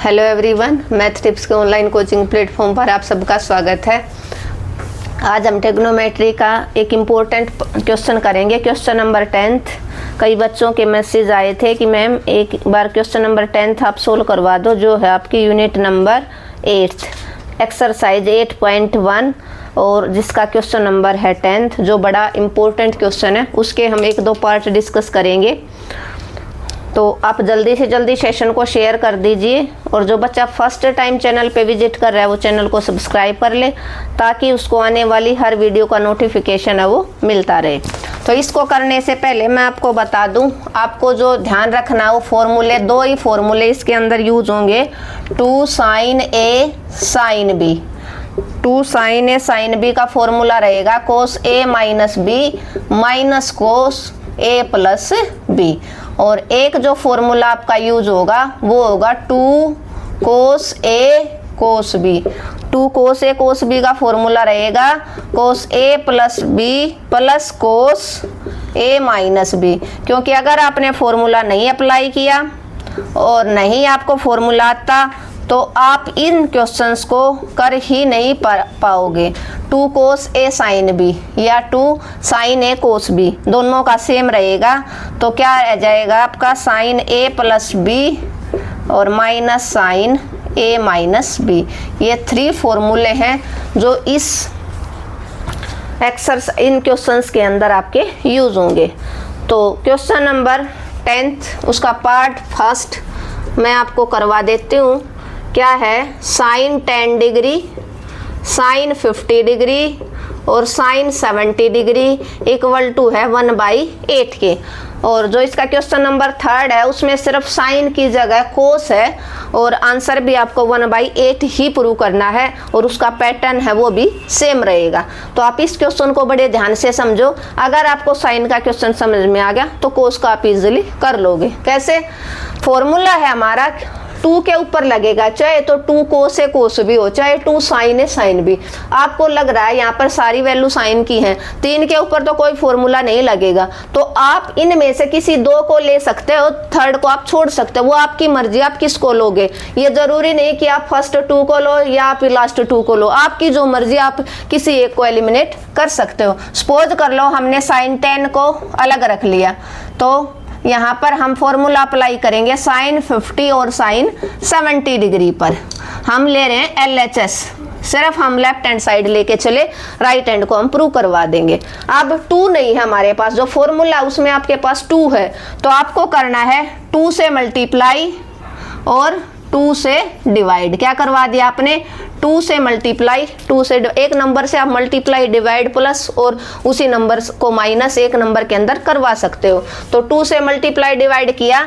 Hello everyone, math tips के online coaching platform पर आप सबका स्वागत है। आज हम ट्रिग्नोमेट्री का एक इम्पोर्टेंट क्वेश्चन करेंगे, क्वेश्चन नंबर 10th। कई बच्चों के मैसेज आए थे कि मैम एक बार क्वेश्चन नंबर 10th आप सोल्व करवा दो, जो है आपकी यूनिट नंबर 8 एक्सरसाइज 8.1 और जिसका क्वेश्चन नंबर है 10th, जो बड़ा इम्पोर्टेंट क्वेश्चन है। उसके हम एक दो पार्ट डिस्कस करेंगे, तो आप जल्दी से जल्दी सेशन को शेयर कर दीजिए। और जो बच्चा फर्स्ट टाइम चैनल पे विजिट कर रहा है वो चैनल को सब्सक्राइब कर ले, ताकि उसको आने वाली हर वीडियो का नोटिफिकेशन है वो मिलता रहे। तो इसको करने से पहले मैं आपको बता दूं, आपको जो ध्यान रखना वो फॉर्मूले, दो ही फॉर्मूले इसके अंदर यूज होंगे। 2 sin A sin B, 2 sin A sin B का फॉर्मूला रहेगा cos A minus B minus cos A plus B। और एक जो फॉर्मूला आपका यूज होगा वो होगा 2 cos A cos B। 2 cos A cos B का फॉर्मूला रहेगा cos A plus B plus cos A minus B। क्योंकि अगर आपने फॉर्मूला नहीं अप्लाई किया और नहीं आपको फॉर्मूला आता तो आप इन क्वेश्चंस को कर ही नहीं पाओगे। 2 cos A sin B या 2 sin A cos B दोनों का सेम रहेगा, तो क्या रह जाएगा आपका sin A प्लस B और minus sin A minus B। ये 3 फॉर्मूले हैं जो इस इन क्वेश्चंस के अंदर आपके यूज होंगे। तो क्वेश्चन नंबर 10th उसका पार्ट फर्स्ट मैं आपको करवा देती हूँ। क्या है? साइन 10 डिग्री, साइन 50 डिग्री और साइन 70 डिग्री इक्वल टू है 1/8 के। और जो इसका क्वेश्चन नंबर 3rd है उसमें सिर्फ साइन की जगह कोस है और आंसर भी आपको 1/8 ही प्रूव करना है और उसका पैटर्न है वो भी सेम रहेगा। तो आप इस क्वेश्चन को बड़े ध्यान से समझो। अगर आपको साइन का क्वेश्चन समझ में आ गया तो कोस का आप इजीली कर लोगे। कैसे? फॉर्मूला है हमारा 2 के ऊपर लगेगा, चाहे तो 2 cos A cos B हो, चाहे 2 sin A sin B। आपको लग रहा है यहाँ पर सारी वैल्यू साइन की हैं, 3 के ऊपर तो कोई फॉर्मूला नहीं लगेगा, तो आप इनमें से किसी 2 को ले सकते हो, 3rd को आप छोड़ सकते हो। वो आपकी मर्जी, आप किसको लोगे। ये जरूरी नहीं कि आप फर्स्ट 2 को लो या आप लास्ट 2 को लो, आपकी जो मर्जी, आप किसी एक को एलिमिनेट कर सकते हो। सपोज कर लो हमने साइन 10 को अलग रख लिया, तो यहाँ पर हम फॉर्मूला अप्लाई करेंगे साइन 50 और साइन 70 डिग्री पर। हम ले रहे हैं LHS, सिर्फ हम लेफ्ट हैंड साइड लेके चले, राइट हैंड को हम प्रूव करवा देंगे। अब 2 नहीं है हमारे पास, जो फॉर्मूला उसमें आपके पास 2 है, तो आपको करना है 2 से मल्टीप्लाई और 2 से डिवाइड। क्या करवा दिया आपने? 2 से मल्टीप्लाई, 2 से एक नंबर से आप मल्टीप्लाई डिवाइड प्लस और उसी नंबर को माइनस एक नंबर के अंदर करवा सकते हो। तो 2 से मल्टीप्लाई डिवाइड किया,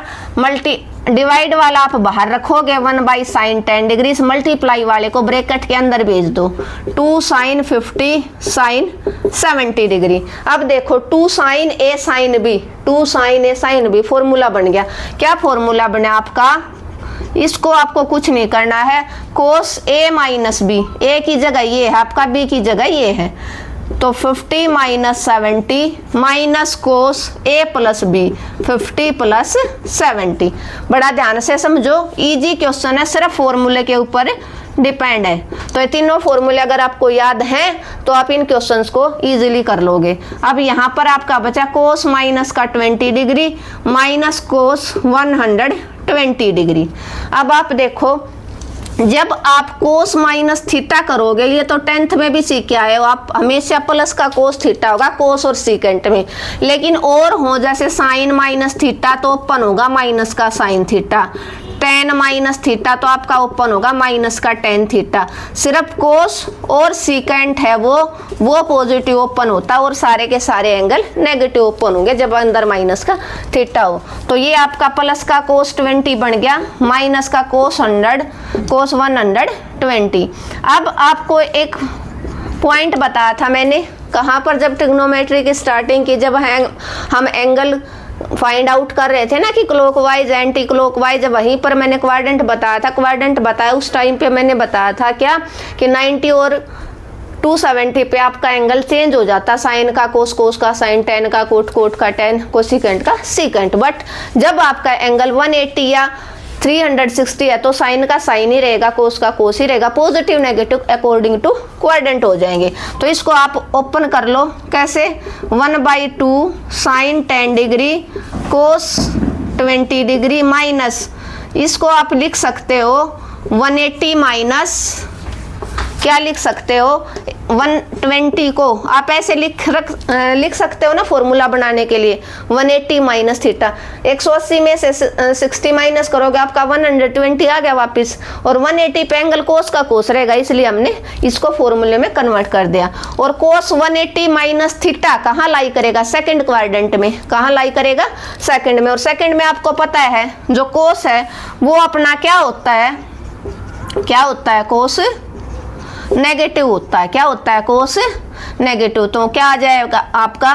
डिवाइड वाला आप बाहर रखोगे 1/sin 10 डिग्री, मल्टीप्लाई वाले को ब्रैकेट के अंदर भेज दो। 2 sin 50 sin 70 डिग्री। अब देखो 2 sin A sin B, 2 sin A sin B formula बन गया। क्या फॉर्मूला बना आपका? इसको आपको कुछ नहीं करना है, cos A minus B, A की जगह ये है आपका, B की जगह ये है, तो 50 minus 70 minus cos A plus B, 50 plus 70। बड़ा ध्यान से समझो, इजी क्वेश्चन है, सिर्फ फॉर्मूले के ऊपर डिपेंड है। तो ये तीनों फॉर्मूले अगर आपको याद हैं तो आप इन क्वेश्चंस को इजीली कर लोगे। अब यहाँ पर आपका बचा cos माइनस का 20 डिग्री माइनस cos 120 डिग्री। अब आप देखो, जब आप cos माइनस थीटा करोगे, ये तो 10th में भी सीख के आए हो आप, हमेशा प्लस का cos थीटा होगा cos और सीकेंट में। लेकिन और हो जैसे साइन माइनस थीटा तो ओपन होगा माइनस का sine theta, tan minus theta तो आपका ओपन होगा माइनस का tan थीटा। सिर्फ cos और सीकेंट है वो पॉजिटिव ओपन होता है और सारे के सारे एंगल नेगेटिव ओपन होंगे जब अंदर माइनस का थीटा हो। तो ये आपका प्लस का cos 20 बन गया, माइनस का cos 120। अब आपको एक पॉइंट बताया था मैंने, कहाँ पर जब ट्रिग्नोमेट्री की स्टार्टिंग की, जब हम एंगल फाइंड आउट कर रहे थे ना कि क्लॉकवाइज एंटी क्लॉकवाइज, वहीं पर मैंने क्वाड्रेंट बताया था। क्वाड्रेंट बताया उस टाइम पे मैंने बताया था क्या कि 90 और 270 पे आपका एंगल चेंज हो जाता, साइन का कोस, कोस का साइन, टेन का कोट, कोट का टेन, कोसिकेंट का सीकेंट। बट जब आपका एंगल 180 या 360 है तो साइन का साइन ही रहेगा, कोस का कोस ही रहेगा, positive negative according to quadrant हो जाएंगे। तो इसको आप ओपन कर लो, कैसे 1/2 sine 10 degree cos 20 degree minus, इसको आप लिख सकते हो 180 माइनस, क्या लिख सकते हो 120 को आप ऐसे लिख सकते हो ना फॉर्मूला बनाने के लिए, 180 माइनस थीटा। 180 में से 60 माइनस करोगे आपका 120 आ गया वापस, और 180 पे एंगल कोस का कोस रहेगा, इसलिए हमने इसको फॉर्मूले में कन्वर्ट कर दिया। और कोस 180 माइनस थीटा कहाँ लाई करेगा, सेकंड क्वाड्रेंट में। कहाँ लाई करेगा, सेकंड में। और सेकंड में आपको पता है जो कोस है वो अपना क्या होता है, क्या होता है, कोस नेगेटिव होता है। क्या होता है, कोस नेगेटिव। तो क्या आ जाएगा आपका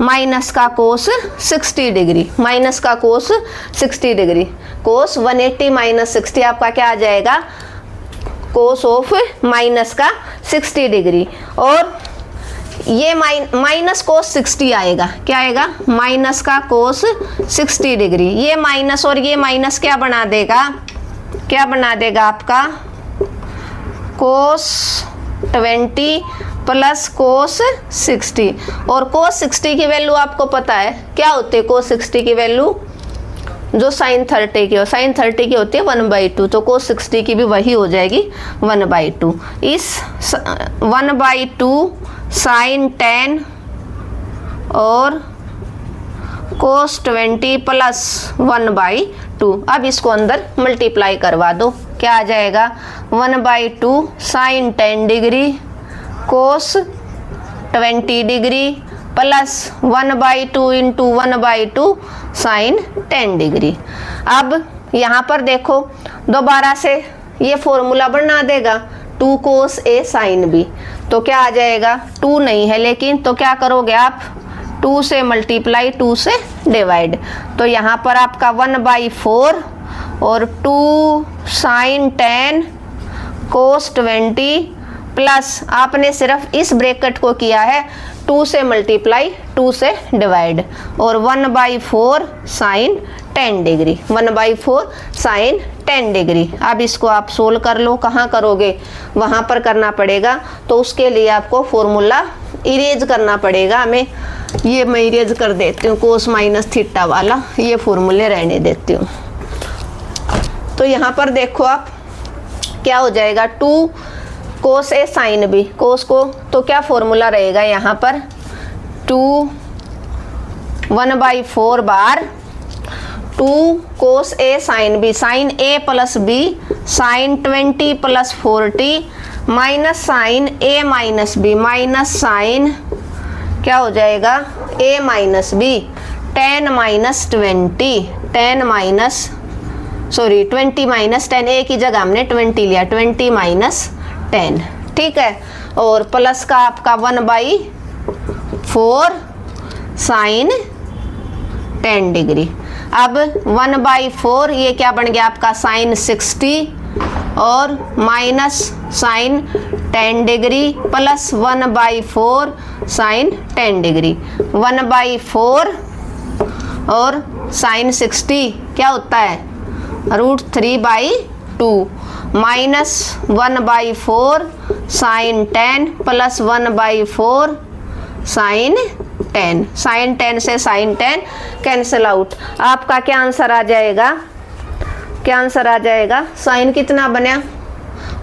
माइनस का कोस 60 डिग्री, माइनस का कोस 60 डिग्री, कोस 180 माइनस 60 आपका क्या आ जाएगा, कोस ऑफ माइनस का 60 डिग्री। और ये माइनस कोस 60 आएगा, क्या आएगा, माइनस का कोस 60 डिग्री। ये माइनस और ये माइनस क्या बना देगा, क्या बना देगा आपका कोस 20 प्लस कोस 60। और कोस 60 की वैल्यू आपको पता है क्या होती है, कोस 60 की वैल्यू जो साइन 30 की हो, साइन 30 की होती है 1/2, तो कोस 60 की भी वही हो जाएगी 1/2। इस 1/2 साइन 10 और कोस 20 प्लस 1/2। अब इसको अंदर मल्टीप्लाई करवा दो, क्या आ जाएगा 1/2 sine 10 degree cos 20 degree plus 1/2 into 1/2 sine 10 degree. अब यहाँ पर देखो दोबारा से ये फॉर्मूला बना देगा 2 कोस ए साइन बी, तो क्या आ जाएगा 2 नहीं है लेकिन, तो क्या करोगे आप 2 से मल्टीप्लाई 2 से डिवाइड, तो यहाँ पर आपका 1/4 और 2 साइन 10 कोस 20 प्लस आपने सिर्फ इस ब्रैकेट को किया है 2 से मल्टीप्लाई 2 से डिवाइड, और 1/4 साइन 10 डिग्री, 1/4 साइन 10 डिग्री। अब इसको आप सोल्व कर लो, कहाँ करोगे, वहाँ पर करना पड़ेगा। तो उसके लिए आपको फॉर्मूला इरेज करना पड़ेगा हमें। ये मैं इरेज कर देती हूँ, कोस माइनस थीटा वाला, ये फॉर्मूले रहने देती हूँ। तो यहाँ पर देखो आप क्या हो जाएगा 2 कोस ए साइन बी, कोस को तो क्या फॉर्मूला रहेगा यहाँ पर 2 1/4 बार 2 cos A sine B, sine A plus B sine 20 plus 40 minus sine A minus B minus sine क्या हो जाएगा A minus B 10 minus 20 10 minus 20 minus 10, A की जगह हमने 20 लिया, 20 माइनस 10, ठीक है। और प्लस का आपका 1/4 साइन 10 डिग्री। अब 1/4 ये क्या बन गया आपका साइन 60 और minus sine 10 degree plus 1/4 sine 10 degree. 1/4 और साइन 60 क्या होता है √3/2 minus 1/4 sine 10 plus 1/4 sine 10। Sine 10 से साइन 10 कैंसिल आउट। आपका क्या आंसर आ जाएगा, क्या आंसर आ जाएगा, साइन कितना बना,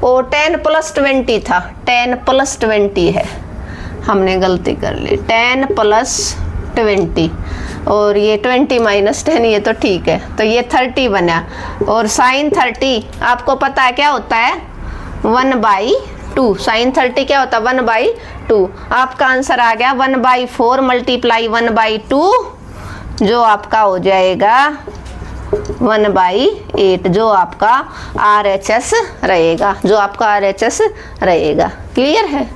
ओ 10 प्लस 20 था, 10 प्लस 20 है, हमने गलती कर ली, 10 प्लस 20 और ये 20 माइनस 10, ये तो ठीक है, तो ये 30 बना। और साइन 30 आपको पता है क्या होता है 1/2, साइन 30 क्या होता है 1/2। आपका आंसर आ गया 1/4 मल्टीप्लाई 1/2 जो आपका हो जाएगा 1/8, जो आपका RHS रहेगा, जो आपका RHS रहेगा। क्लियर है,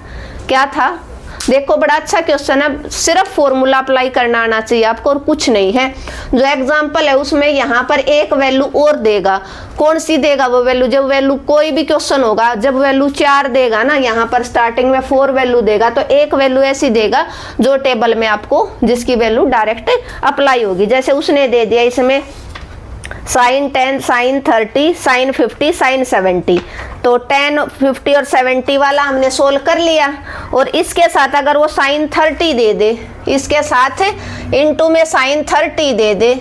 क्या था, देखो बड़ा अच्छा क्वेश्चन है, सिर्फ फॉर्मूला अप्लाई करना आना चाहिए आपको और कुछ नहीं है। जो एग्जांपल है उसमें यहाँ पर एक वैल्यू और देगा, कौन सी देगा वो वैल्यू, जब वैल्यू कोई भी क्वेश्चन होगा जब वैल्यू 4 देगा ना, यहाँ पर स्टार्टिंग में 4 वैल्यू देगा तो एक वैल्यू ऐसी देगा जो टेबल में आपको जिसकी वैल्यू डायरेक्ट अप्लाई होगी। जैसे उसने दे दिया इसमें साइन 10, साइन 30, साइन 50, साइन 70। तो 10, 50 और 70 वाला हमने सोल्व कर लिया। और इसके साथ अगर वो साइन 30 दे दे, इसके साथ इनटू में साइन 30 दे दे,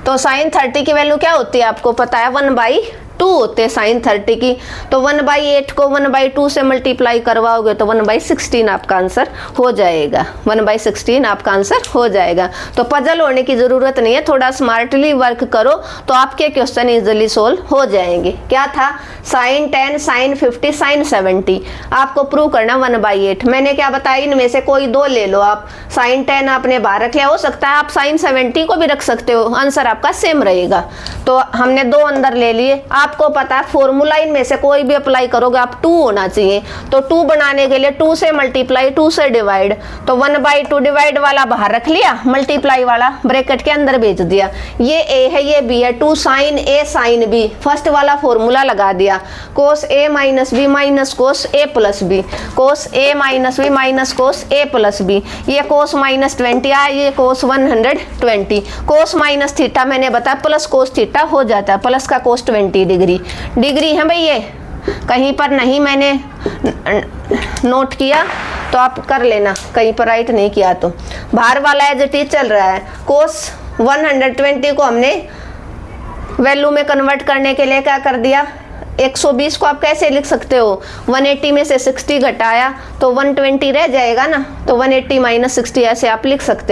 तो साइन 30 की वैल्यू क्या होती है आपको पता है, 1/2 होते हैं साइन 30 की। तो 1/8 को 1/2 से मल्टीप्लाई करवाओगे तो 1/16 आपका आंसर हो जाएगा। 1/16 आपका आंसर हो जाएगा। तो पजल होने की ज़रूरत नहीं है, थोड़ा स्मार्टली वर्क करो तो आपके क्वेश्चन इजीली सोल्व हो जाएंगे। क्या था, साइन 10, साइन 50, साइन 70 आपको प्रूव करना 1/8। मैंने क्या बताया, इनमें से कोई दो ले लो आप। साइन 10 आपने बाहर रख लिया, हो सकता है आप साइन 70 को भी रख सकते हो, आंसर आपका सेम रहेगा। तो हमने दो अंदर ले लिए। आपको पता है फॉर्मूला इनमें से कोई भी अप्लाई करोगे आप 2 होना चाहिए। तो 2 बनाने के लिए 2 से मल्टीप्लाई, 2 से डिवाइड, तो 1/2 डिवाइड वाला बाहर रख लिया, मल्टीप्लाई वाला ब्रैकेट के अंदर भेज दिया। ये ए है, ये बी है, 2 साइन ए साइन बी, फर्स्ट वाला फॉर्मूला लगा दिया, कोस ए माइनस बी माइनस कोस ए प्लस बी, कोस ए माइनस बी माइनस कोस ए प्लस बी। ये कोस माइनस 20 आया, ये कोस 120, कोस माइनस थीटा मैंने बताया प्लस कोस थीटा हो जाता है, प्लस का कोस 20 डिग्री है भाई। ये कहीं पर नहीं मैंने नोट किया तो आप कर लेना, कहीं पर राइट नहीं किया तो। बाहर वाला एज इट इज चल रहा है। कोस 120 को हमने वैल्यू में कन्वर्ट करने के लिए क्या कर दिया, 120 को आप कैसे लिख सकते हो, 180 में से 60 घटाया तो 120 रह जाएगा ना, तो 180 माइनस 60 ऐसे आप लिख सकते हो।